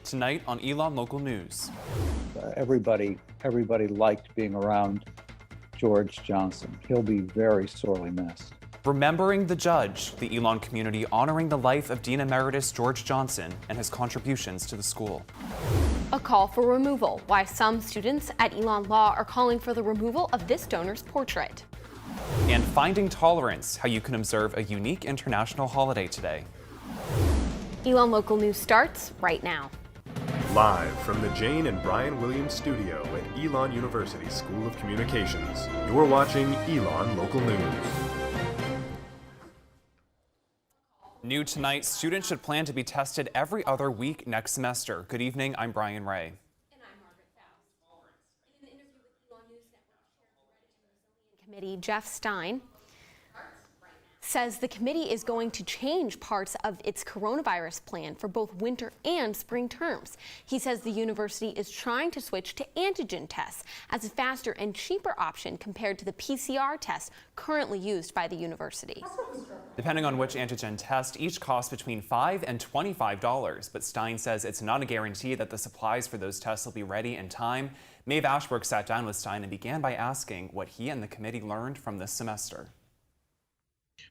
Tonight on Elon Local News. Everybody liked being around George Johnson. He'll be very sorely missed. Remembering the Judge, the Elon community honoring the life of Dean Emeritus George Johnson and his contributions to the school. A call for removal, why some students at Elon Law are calling for the removal of this donor's portrait. And finding tolerance, how you can observe a unique international holiday today. Elon Local News starts right now. Live from the Jane and Brian Williams studio at Elon University School of Communications, you're watching Elon Local News. New tonight, students should plan to be tested every other week next semester. Good evening, I'm Brian Ray. And I'm Margaret Faust. In an interview with Elon News Network Committee, Jeff Stein says the committee is going to change parts of its coronavirus plan for both winter and spring terms. He says the university is trying to switch to antigen tests as a faster and cheaper option compared to the PCR test currently used by the university. Depending on which antigen test, each costs between $5 and $25, but Stein says it's not a guarantee that the supplies for those tests will be ready in time. Maeve Ashbrook sat down with Stein and began by asking what he and the committee learned from this semester.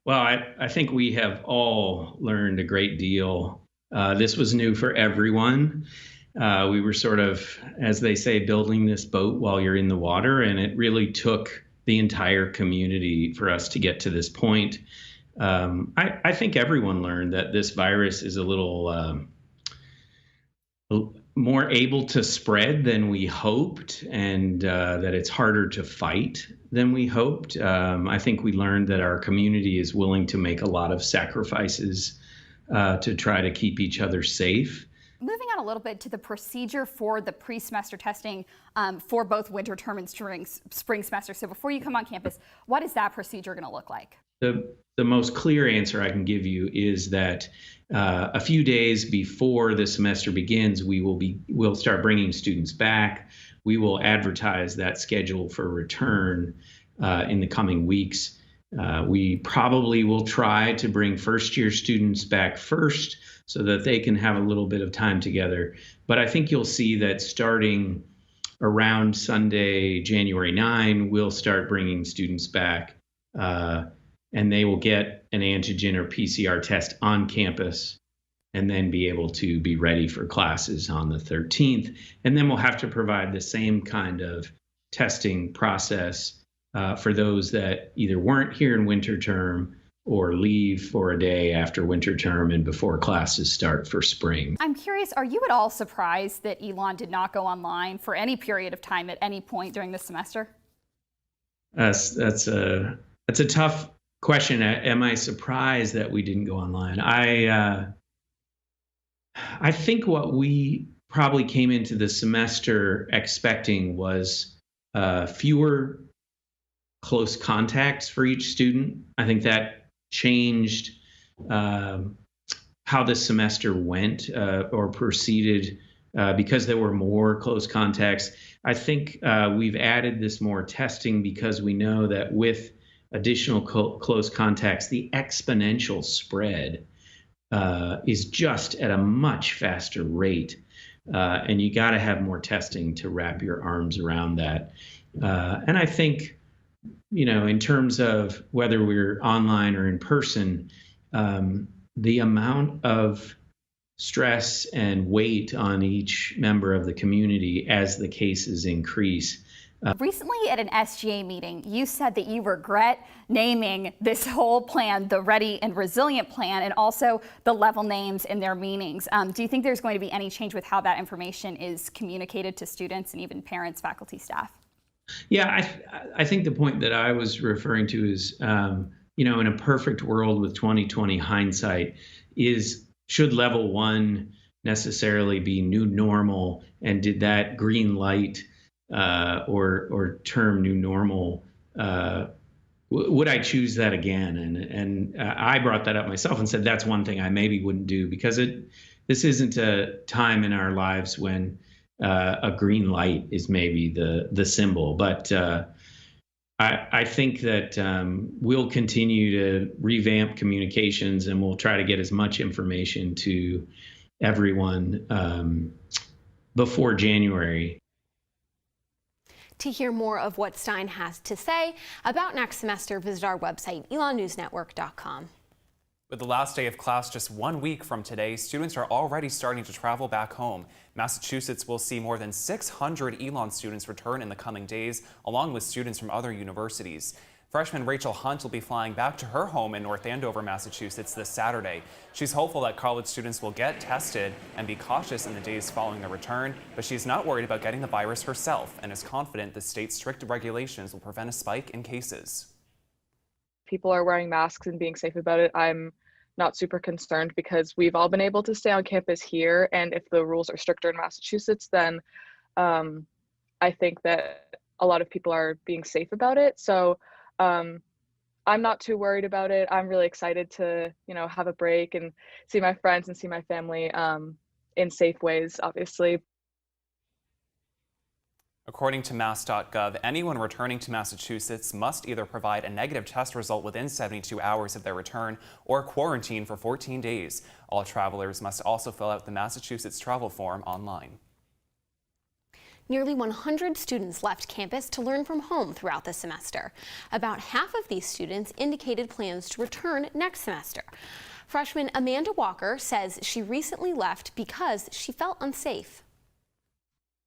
Well, I think we have all learned a great deal. This was new for everyone. We were sort of, as they say, building this boat while you're in the water, and it really took the entire community for us to get to this point. I think everyone learned that this virus is a little more able to spread than we hoped, and that it's harder to fight than we hoped. I think we learned that our community is willing to make a lot of sacrifices to try to keep each other safe. Moving on a little bit to the procedure for the pre-semester testing for both winter term and spring semester. So before you come on campus, what is that procedure going to look like? The most clear answer I can give you is that a few days before the semester begins, we'll start bringing students back. We will advertise that schedule for return in the coming weeks. We probably will try to bring first-year students back first so that they can have a little bit of time together. But I think you'll see that starting around Sunday, January 9, we'll start bringing students back. And they will get an antigen or PCR test on campus and then be able to be ready for classes on the 13th. And then we'll have to provide the same kind of testing process for those that either weren't here in winter term or leave for a day after winter term and before classes start for spring. I'm curious, are you at all surprised that Elon did not go online for any period of time at any point during the semester? That's a tough question. Am I surprised that we didn't go online? I think what we probably came into the semester expecting was fewer close contacts for each student. I think that changed how the semester went or proceeded because there were more close contacts. I think we've added this more testing because we know that with additional close contacts, the exponential spread is just at a much faster rate. And you got to have more testing to wrap your arms around that. And I think, in terms of whether we're online or in person, the amount of stress and weight on each member of the community as the cases increase. Recently at an SGA meeting, you said that you regret naming this whole plan the Ready and Resilient Plan and also the level names and their meanings. Do you think there's going to be any change with how that information is communicated to students and even parents, faculty, staff? Yeah, I think the point that I was referring to is, in a perfect world with 2020 hindsight, should level one necessarily be new normal, and did that green light or term new normal, would I choose that again? And I brought that up myself and said that's one thing I maybe wouldn't do, because this isn't a time in our lives when a green light is maybe the symbol. But I think that we'll continue to revamp communications, and we'll try to get as much information to everyone before January. To hear more of what Stein has to say about next semester, visit our website, elonnewsnetwork.com. With the last day of class just 1 week from today, students are already starting to travel back home. Massachusetts will see more than 600 Elon students return in the coming days, along with students from other universities. Freshman Rachel Hunt will be flying back to her home in North Andover, Massachusetts this Saturday. She's hopeful that college students will get tested and be cautious in the days following their return, but she's not worried about getting the virus herself and is confident the state's strict regulations will prevent a spike in cases. People are wearing masks and being safe about it. I'm not super concerned because we've all been able to stay on campus here, and if the rules are stricter in Massachusetts, then I think that a lot of people are being safe about it. So I'm not too worried about it. I'm really excited to, have a break and see my friends and see my family in safe ways, obviously. According to mass.gov, anyone returning to Massachusetts must either provide a negative test result within 72 hours of their return or quarantine for 14 days. All travelers must also fill out the Massachusetts travel form online. Nearly 100 students left campus to learn from home throughout the semester. About half of these students indicated plans to return next semester. Freshman Amanda Walker says she recently left because she felt unsafe.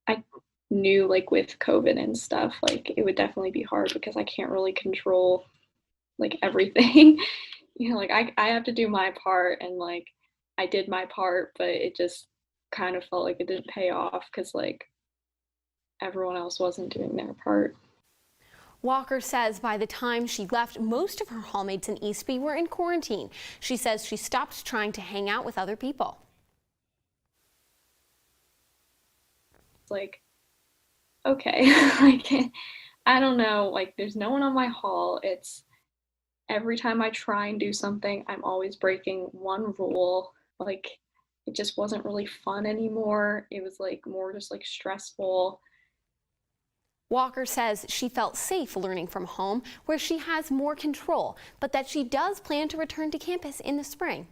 I knew with COVID and stuff, it would definitely be hard because I can't really control everything. I have to do my part, and I did my part, but it just kind of felt like it didn't pay off because everyone else wasn't doing their part. Walker says by the time she left, most of her hallmates in Eastby were in quarantine. She says she stopped trying to hang out with other people. It's okay, I don't know, there's no one on my hall. It's every time I try and do something, I'm always breaking one rule. It just wasn't really fun anymore. It was more just stressful. Walker says she felt safe learning from home, where she has more control, but that she does plan to return to campus in the spring.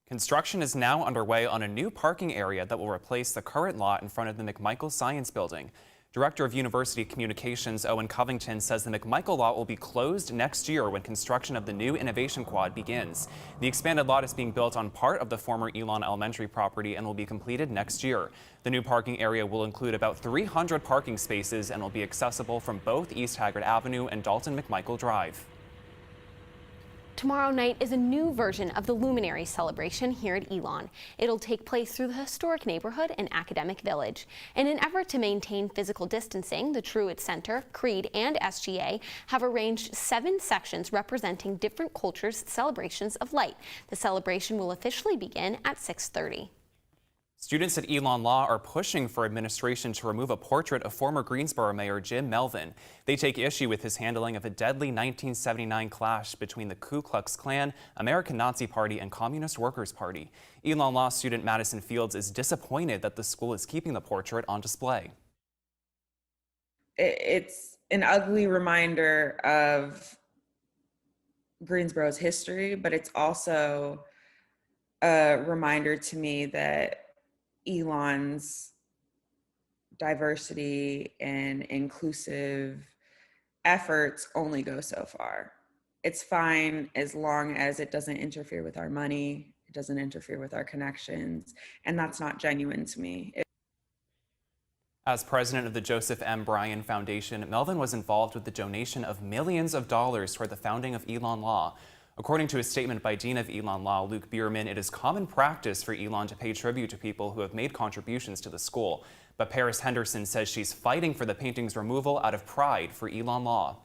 Construction is now underway on a new parking area that will replace the current lot in front of the McMichael Science Building. Director of University Communications Owen Covington says the McMichael lot will be closed next year when construction of the new Innovation Quad begins. The expanded lot is being built on part of the former Elon Elementary property and will be completed next year. The new parking area will include about 300 parking spaces and will be accessible from both East Haggard Avenue and Dalton McMichael Drive. Tomorrow night is a new version of the Luminary celebration here at Elon. It'll take place through the historic neighborhood and academic village. In an effort to maintain physical distancing, the Truett Center, Creed, and SGA have arranged 7 sections representing different cultures' celebrations of light. The celebration will officially begin at 6:30. Students at Elon Law are pushing for administration to remove a portrait of former Greensboro Mayor Jim Melvin. They take issue with his handling of a deadly 1979 clash between the Ku Klux Klan, American Nazi Party, and Communist Workers' Party. Elon Law student Madison Fields is disappointed that the school is keeping the portrait on display. It's an ugly reminder of Greensboro's history, but it's also a reminder to me that Elon's diversity and inclusive efforts only go so far. It's fine as long as it doesn't interfere with our money, it doesn't interfere with our connections, and that's not genuine to me. As president of the Joseph M. Bryan Foundation, Melvin was involved with the donation of millions of dollars toward the founding of Elon Law. According to a statement by Dean of Elon Law, Luke Bierman, it is common practice for Elon to pay tribute to people who have made contributions to the school. But Paris Henderson says she's fighting for the painting's removal out of pride for Elon Law.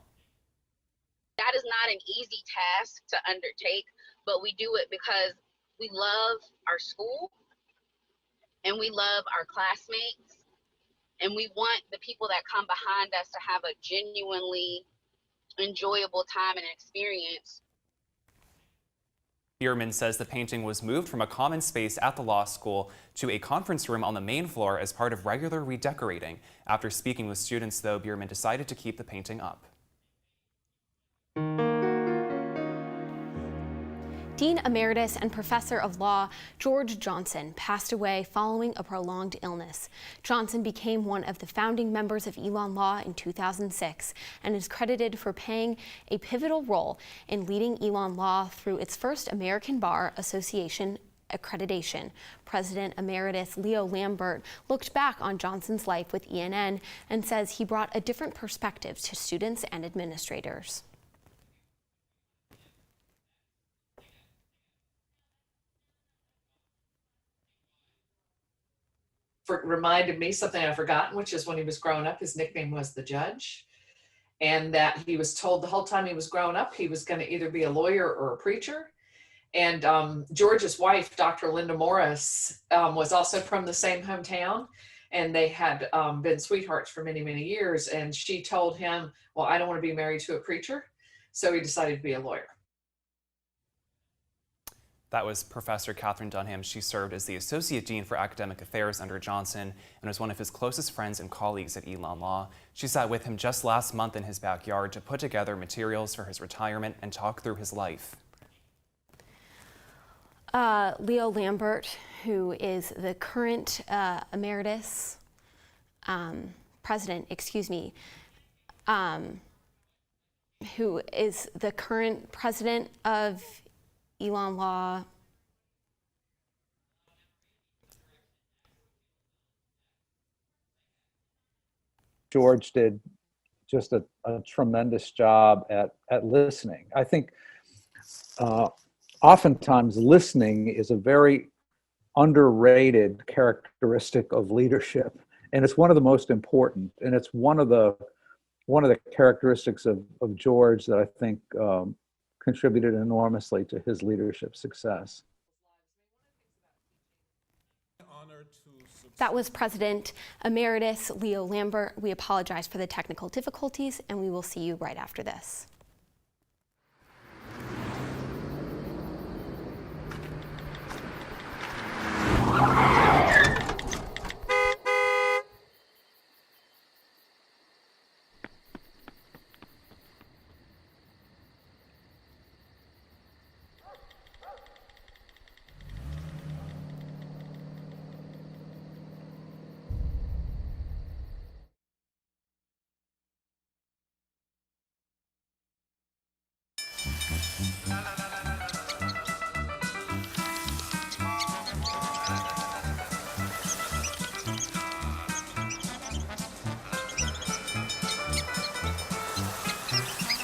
That is not an easy task to undertake, but we do it because we love our school and we love our classmates, and we want the people that come behind us to have a genuinely enjoyable time and experience. Bierman says the painting was moved from a common space at the law school to a conference room on the main floor as part of regular redecorating. After speaking with students, though, Bierman decided to keep the painting up. Dean Emeritus and Professor of Law George Johnson passed away following a prolonged illness. Johnson became one of the founding members of Elon Law in 2006 and is credited for playing a pivotal role in leading Elon Law through its first American Bar Association accreditation. President Emeritus Leo Lambert looked back on Johnson's life with ENN and says he brought a different perspective to students and administrators. Reminded me something I've forgotten, which is when he was growing up, his nickname was the Judge, and that he was told the whole time he was growing up he was going to either be a lawyer or a preacher. And George's wife, Dr. Linda Morris, was also from the same hometown, and they had been sweethearts for many, many years. And she told him, well, I don't want to be married to a preacher. So he decided to be a lawyer. That was Professor Catherine Dunham. She served as the Associate Dean for Academic Affairs under Johnson and was one of his closest friends and colleagues at Elon Law. She sat with him just last month in his backyard to put together materials for his retirement and talk through his life. Leo Lambert, who is the current president, who is the current president of Elon Law. George did just a tremendous job at listening. I think oftentimes listening is a very underrated characteristic of leadership, and it's one of the most important, and it's one of the characteristics of George that I think contributed enormously to his leadership success. That was President Emeritus Leo Lambert. We apologize for the technical difficulties, and we will see you right after this.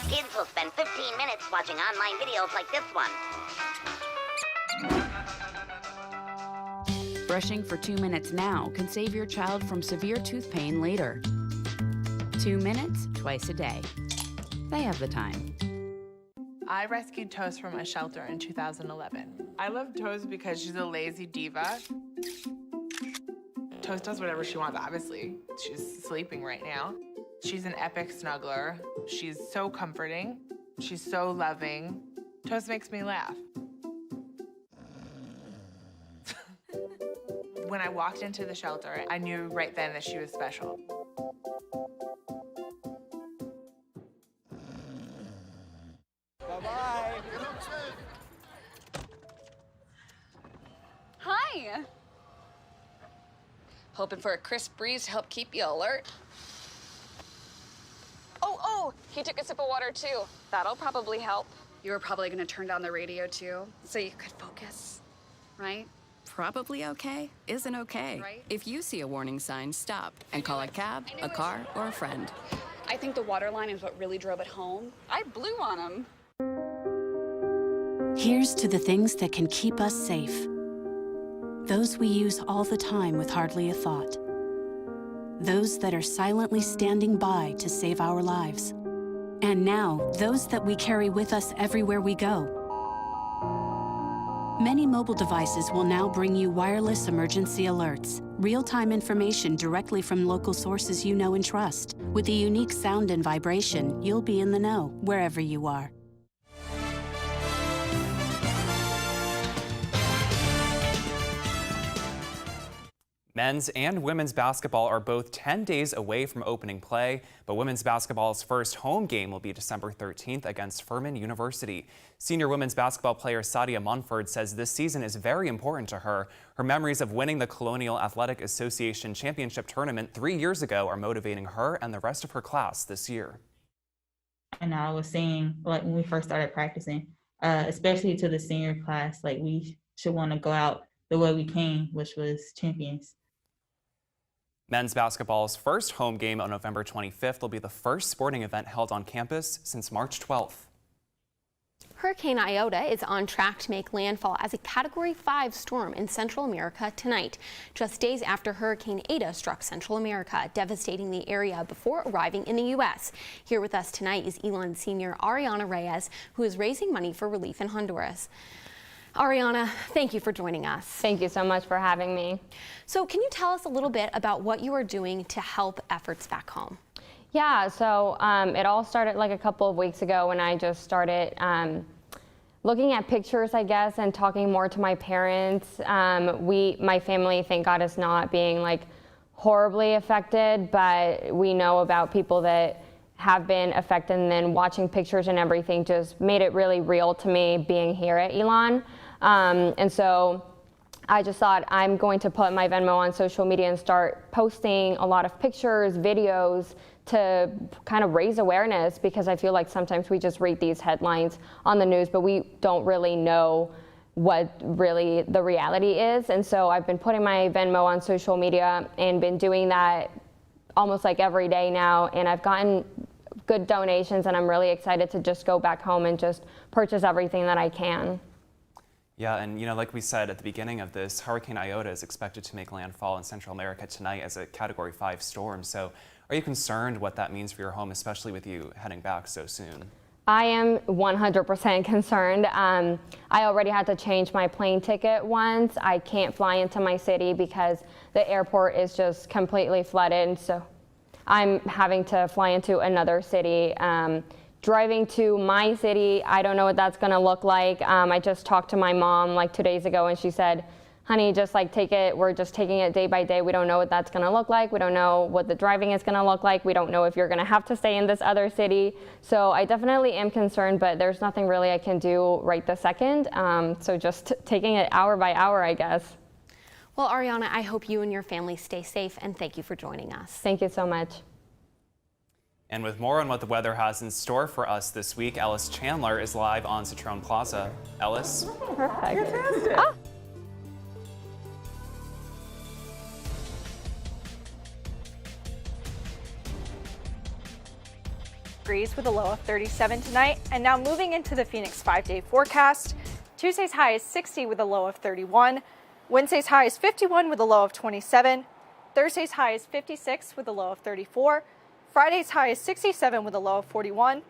Kids will spend 15 minutes watching online videos like this one. Brushing for 2 minutes now can save your child from severe tooth pain later. 2 minutes twice a day. They have the time. I rescued Toast from a shelter in 2011. I love Toast because she's a lazy diva. Toast does whatever she wants, obviously. She's sleeping right now. She's an epic snuggler. She's so comforting. She's so loving. Toast makes me laugh. When I walked into the shelter, I knew right then that she was special. Bye-bye. Hi. Hoping for a crisp breeze to help keep you alert. Oh, he took a sip of water too. That'll probably help. You were probably going to turn down the radio too, so you could focus, right? Probably okay isn't okay. Right. If you see a warning sign, stop and call a cab, a car, or a friend. I think the water line is what really drove it home. I blew on him. Here's to the things that can keep us safe. Those we use all the time with hardly a thought. Those that are silently standing by to save our lives. And now, those that we carry with us everywhere we go. Many mobile devices will now bring you wireless emergency alerts, real-time information directly from local sources you know and trust. With the unique sound and vibration, you'll be in the know wherever you are. Men's and women's basketball are both 10 days away from opening play, but women's basketball's first home game will be December 13th against Furman University. Senior women's basketball player Sadia Munford says this season is very important to her. Her memories of winning the Colonial Athletic Association Championship Tournament 3 years ago are motivating her and the rest of her class this year. And I was saying, like, when we first started practicing, especially to the senior class, like, we should want to go out the way we came, which was champions. Men's basketball's first home game on November 25th will be the first sporting event held on campus since March 12th. Hurricane Iota is on track to make landfall as a Category 5 storm in Central America tonight, just days after Hurricane Eta struck Central America, devastating the area before arriving in the U.S. Here with us tonight is Elon senior Ariana Reyes, who is raising money for relief in Honduras. Ariana, thank you for joining us. Thank you so much for having me. So can you tell us a little bit about what you are doing to help efforts back home? Yeah, so it all started like a couple of weeks ago when I just started looking at pictures, I guess, and talking more to my parents. My family, thank God, is not being like horribly affected, but we know about people that have been affected, and then watching pictures and everything just made it really real to me being here at Elon. And so I just thought I'm going to put my Venmo on social media and start posting a lot of pictures, videos to kind of raise awareness, because I feel like sometimes we just read these headlines on the news, but we don't really know what really the reality is. And so I've been putting my Venmo on social media and been doing that almost like every day now, and I've gotten good donations, and I'm really excited to just go back home and just purchase everything that I can. Yeah, and like we said at the beginning of this, Hurricane Iota is expected to make landfall in Central America tonight as a Category 5 storm. So are you concerned what that means for your home, especially with you heading back so soon? I am 100% concerned. I already had to change my plane ticket once. I can't fly into my city because the airport is just completely flooded. So I'm having to fly into another city. Driving to my city, I don't know what that's gonna look like. I just talked to my mom like 2 days ago, and she said, honey, just like take it, we're just taking it day by day. We don't know what that's gonna look like. We don't know what the driving is gonna look like. We don't know if you're gonna have to stay in this other city. So I definitely am concerned, but there's nothing really I can do right this second. So just taking it hour by hour, I guess. Well, Ariana, I hope you and your family stay safe, and thank you for joining us. Thank you so much. And with more on what the weather has in store for us this week, Ellis Chandler is live on Citroen Plaza. Ellis? Perfect. Fantastic. Ah. Degrees with a low of 37 tonight, and now moving into the Phoenix 5-day forecast. Tuesday's high is 60 with a low of 31. Wednesday's high is 51 with a low of 27. Thursday's high is 56 with a low of 34. Friday's high is 67 with a low of 41.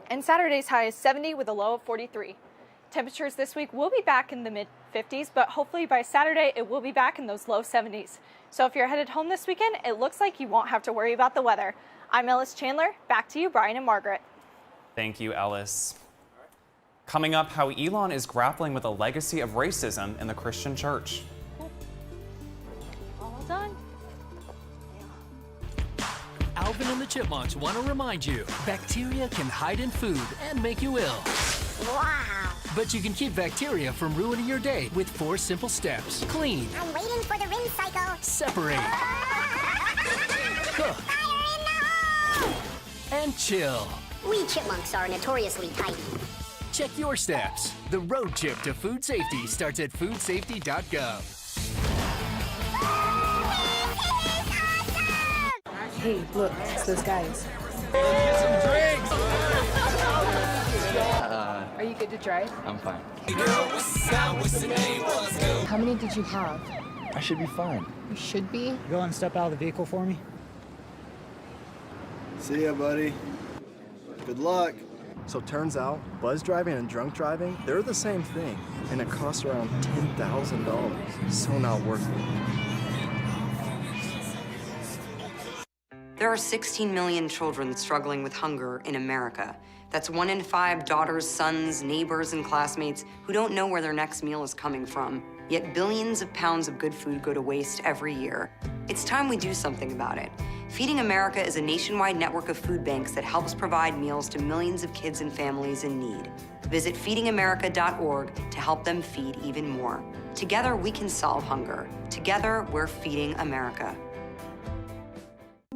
And Saturday's high is 70 with a low of 43. Temperatures this week will be back in the mid-50s, but hopefully by Saturday it will be back in those low 70s. So if you're headed home this weekend, it looks like you won't have to worry about the weather. I'm Ellis Chandler. Back to you, Brian and Margaret. Thank you, Ellis. Coming up, how Elon is grappling with a legacy of racism in the Christian church. All done. Alvin and the Chipmunks want to remind you, bacteria can hide in food and make you ill. Wow. But you can keep bacteria from ruining your day with 4 simple steps. Clean. I'm waiting for the rinse cycle. Separate. Cook. And chill. We chipmunks are notoriously tidy. Check your steps. The road trip to food safety starts at foodsafety.gov. Hey, look, it's those guys. Get some drinks! Are you good to drive? I'm fine. How many did you have? I should be fine. You should be. Go and step out of the vehicle for me. See ya, buddy. Good luck. So turns out, buzz driving and drunk driving, they're the same thing, and it costs around $10,000. So not worth it. There are 16 million children struggling with hunger in America. That's 1 in 5 daughters, sons, neighbors, and classmates who don't know where their next meal is coming from. Yet billions of pounds of good food go to waste every year. It's time we do something about it. Feeding America is a nationwide network of food banks that helps provide meals to millions of kids and families in need. Visit feedingamerica.org to help them feed even more. Together, we can solve hunger. Together, we're feeding America.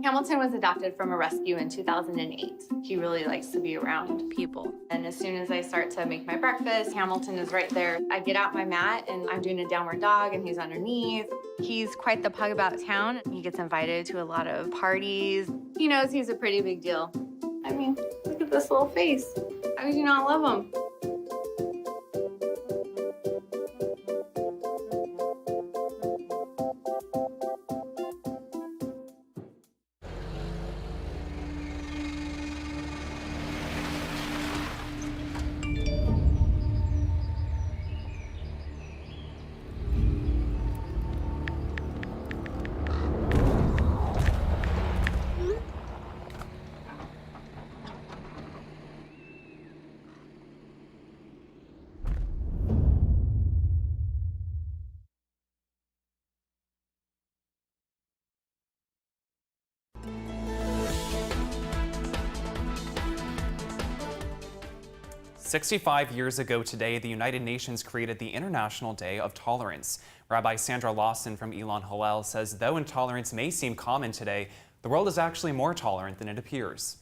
Hamilton was adopted from a rescue in 2008. He really likes to be around people. And as soon as I start to make my breakfast, Hamilton is right there. I get out my mat and I'm doing a downward dog and he's underneath. He's quite the pug about town. He gets invited to a lot of parties. He knows he's a pretty big deal. I mean, look at this little face. How could you not love him? "65 years ago today, the United Nations created the International Day of Tolerance. Rabbi Sandra Lawson from Elon Hillel says though intolerance may seem common today, the world is actually more tolerant than it appears.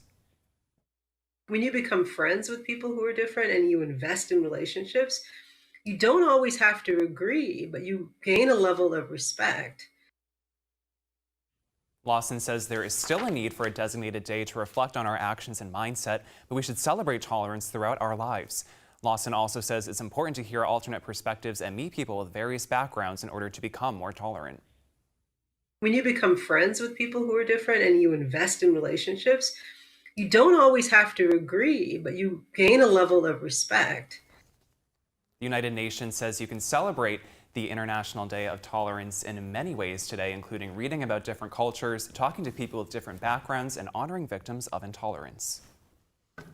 When you become friends with people who are different and you invest in relationships, you don't always have to agree, but you gain a level of respect. Lawson says there is still a need for a designated day to reflect on our actions and mindset, but we should celebrate tolerance throughout our lives. Lawson also says it's important to hear alternate perspectives and meet people with various backgrounds in order to become more tolerant. When you become friends with people who are different and you invest in relationships, you don't always have to agree, but you gain a level of respect. The United Nations says you can celebrate the International Day of Tolerance in many ways today, including reading about different cultures, talking to people with different backgrounds, and honoring victims of intolerance.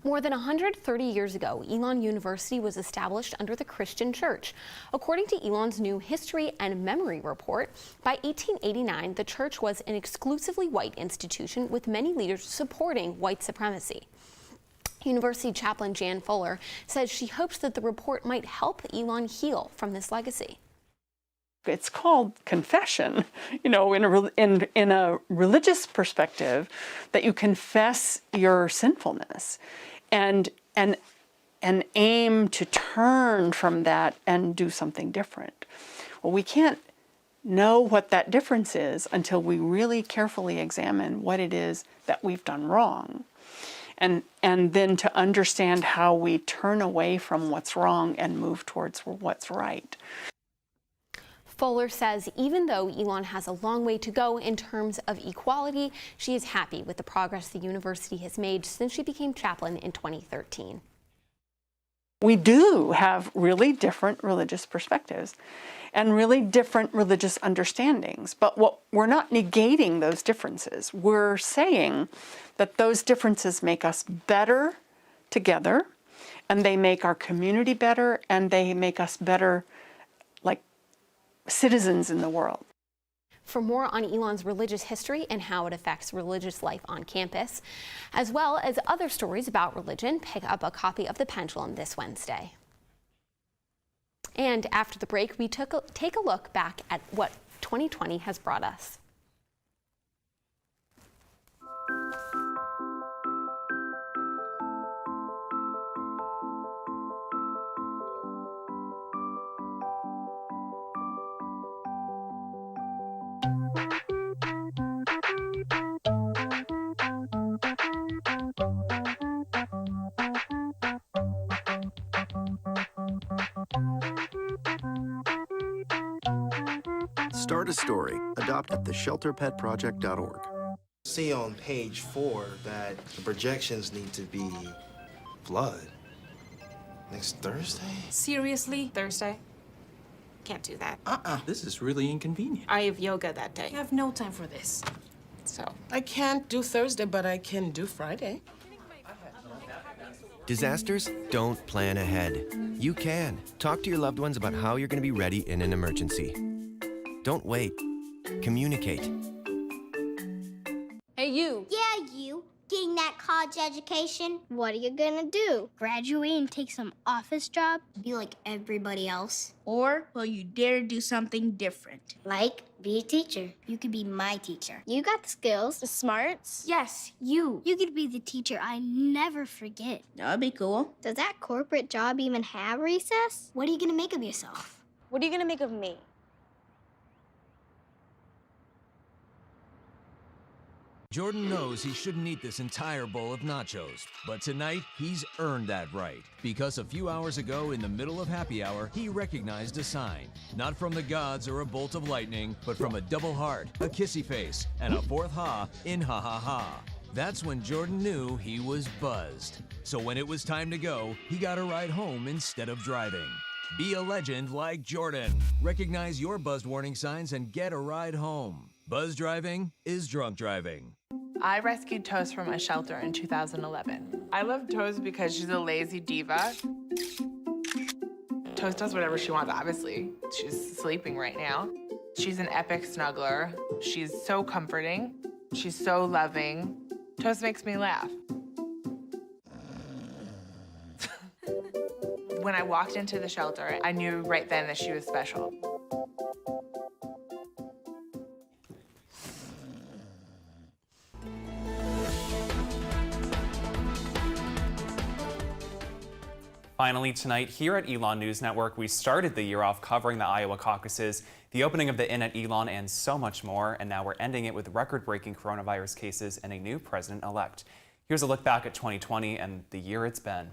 More than 130 years ago, Elon University was established under the Christian Church. According to Elon's new History and Memory Report, by 1889, the church was an exclusively white institution with many leaders supporting white supremacy. University chaplain Jan Fuller says she hopes that the report might help Elon heal from this legacy. It's called confession, in a religious perspective, that you confess your sinfulness and aim to turn from that and do something different. Well, we can't know what that difference is until we really carefully examine what it is that we've done wrong. And then to understand how we turn away from what's wrong and move towards what's right. Fuller says even though Elon has a long way to go in terms of equality, she is happy with the progress the university has made since she became chaplain in 2013. We do have really different religious perspectives and really different religious understandings, but we're not negating those differences. We're saying that those differences make us better together, and they make our community better, and they make us better citizens in the world. For more on Elon's religious history and how it affects religious life on campus, as well as other stories about religion, pick up a copy of The Pendulum this Wednesday. And after the break, we take a look back at what 2020 has brought us. Start a story. Adopt at theshelterpetproject.org. See on page 4 that the projections need to be flood. Next Thursday? Seriously? Thursday? Can't do that. This is really inconvenient. I have yoga that day. I have no time for this. So. I can't do Thursday, but I can do Friday. Disasters don't plan ahead. You can. Talk to your loved ones about how you're going to be ready in an emergency. Don't wait. Communicate. Hey, you. Yeah, you. Getting that college education, what are you gonna do? Graduate and take some office job? Be like everybody else? Or will you dare do something different? Like, be a teacher. You could be my teacher. You got the skills. The smarts? Yes, you. You could be the teacher I never forget. That'd be cool. Does that corporate job even have recess? What are you gonna make of yourself? What are you gonna make of me? Jordan knows he shouldn't eat this entire bowl of nachos, but tonight he's earned that right. Because a few hours ago, in the middle of happy hour, he recognized a sign. Not from the gods or a bolt of lightning, but from a double heart, a kissy face, and a fourth ha in ha ha ha. That's when Jordan knew he was buzzed. So when it was time to go, he got a ride home instead of driving. Be a legend like Jordan. Recognize your buzzed warning signs and get a ride home. Buzz driving is drunk driving. I rescued Toast from a shelter in 2011. I love Toast because she's a lazy diva. Toast does whatever she wants, obviously. She's sleeping right now. She's an epic snuggler. She's so comforting. She's so loving. Toast makes me laugh. When I walked into the shelter, I knew right then that she was special. Finally tonight, here at Elon News Network, we started the year off covering the Iowa caucuses, the opening of the Inn at Elon, and so much more. And now we're ending it with record-breaking coronavirus cases and a new president-elect. Here's a look back at 2020 and the year it's been.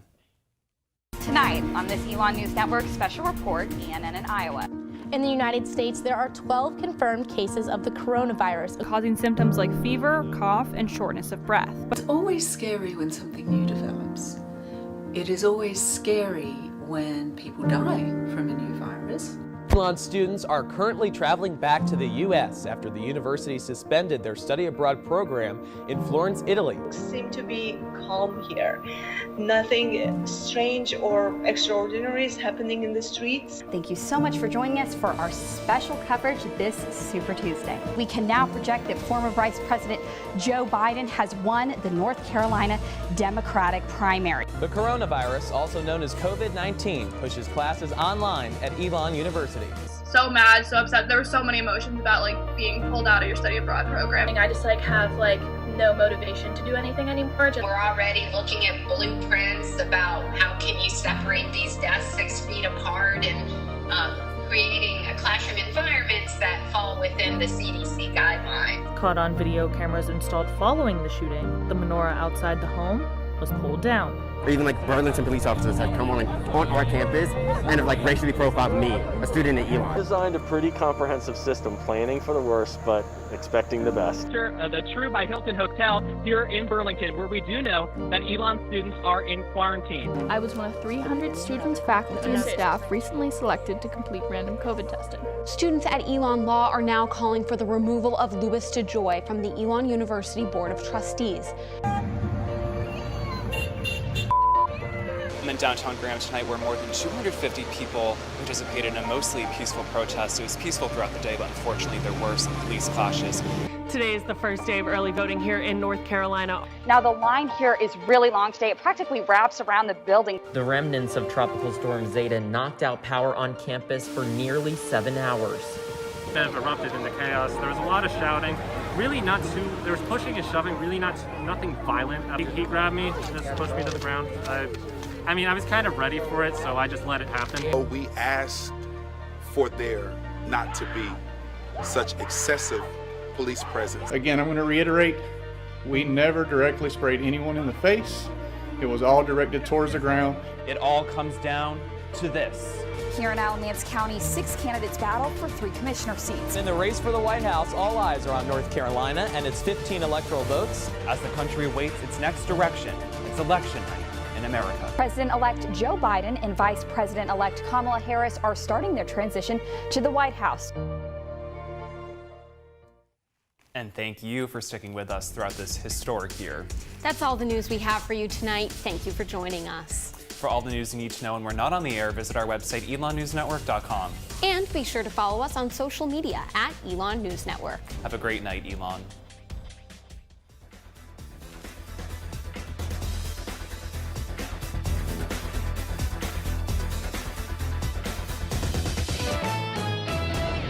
Tonight on this Elon News Network special report, ENN in Iowa. In the United States, there are 12 confirmed cases of the coronavirus, causing symptoms like fever, cough, and shortness of breath. It's always scary when something new develops. It is always scary when people die from a new virus. Elon students are currently traveling back to the U.S. after the university suspended their study abroad program in Florence, Italy. Seem to be calm here. Nothing strange or extraordinary is happening in the streets. Thank you so much for joining us for our special coverage this Super Tuesday. We can now project that former Vice President Joe Biden has won the North Carolina Democratic primary. The coronavirus, also known as COVID-19, pushes classes online at Elon University. So mad, so upset. There were so many emotions about being pulled out of your study abroad program. I just have no motivation to do anything anymore. We're already looking at blueprints about how can you separate these desks 6 feet apart and creating a classroom environments that fall within the CDC guidelines. Caught on video cameras installed following the shooting, the menorah outside the home was pulled down. Even Burlington police officers had come on our campus and have racially profiled me, a student at Elon. Designed a pretty comprehensive system, planning for the worst, but expecting the best. The True by Hilton Hotel here in Burlington, where we do know that Elon students are in quarantine. I was one of 300 students, faculty, and staff recently selected to complete random COVID testing. Students at Elon Law are now calling for the removal of Louis DeJoy from the Elon University Board of Trustees. I'm in downtown Graham tonight, where more than 250 people participated in a mostly peaceful protest. It was peaceful throughout the day, but unfortunately there were some police clashes. Today is the first day of early voting here in North Carolina. Now the line here is really long today. It practically wraps around the building. The remnants of Tropical Storm Zeta knocked out power on campus for nearly 7 hours. Kind of erupted into chaos. There was a lot of shouting. Really not too, there was pushing and shoving, really nothing violent. He grabbed me, just pushed me to the ground. I mean, I was kind of ready for it, so I just let it happen. We asked for there not to be such excessive police presence. Again, I'm going to reiterate, we never directly sprayed anyone in the face. It was all directed towards the ground. It all comes down to this. Here in Alamance County, 6 candidates battle for 3 commissioner seats. In the race for the White House, all eyes are on North Carolina and its 15 electoral votes. As the country awaits its next direction, it's election night in America. President-elect Joe Biden and Vice President-elect Kamala Harris are starting their transition to the White House. And thank you for sticking with us throughout this historic year. That's all the news we have for you tonight. Thank you for joining us. For all the news you need to know when we're not on the air, visit our website, elonnewsnetwork.com. And be sure to follow us on social media at Elon News Network. Have a great night, Elon.